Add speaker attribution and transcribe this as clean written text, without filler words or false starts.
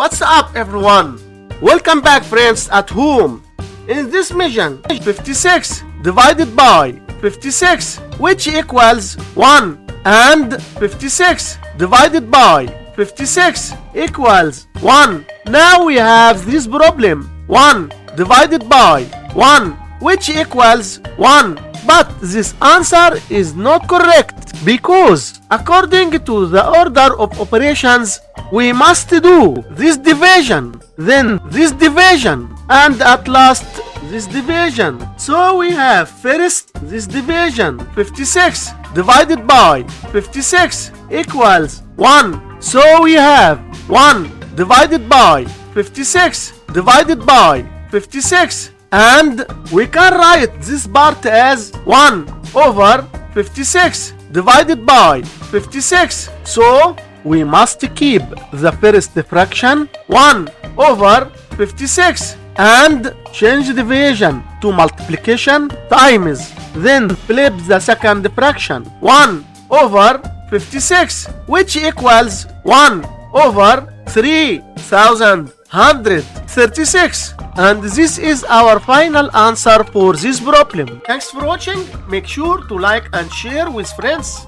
Speaker 1: What's up everyone? Welcome back friends at home. In this mission, 56 divided by 56 which equals 1 and 56 divided by 56 equals 1. Now we have this problem, 1 divided by 1 which equals 1. But this answer is not correct because according to the order of operations we must do this division, then this division, and at last this division. So we have first this division, 56 divided by 56 equals 1. So we have 1 divided by 56 divided by 56, and we can write this part as 1 over 56 divided by 56. So we must keep the first fraction 1 over 56 and change division to multiplication times, then flip the second fraction 1 over 56 which equals 1 over 3136, and this is our final answer for this problem. Thanks for watching. Make sure to like and share with friends.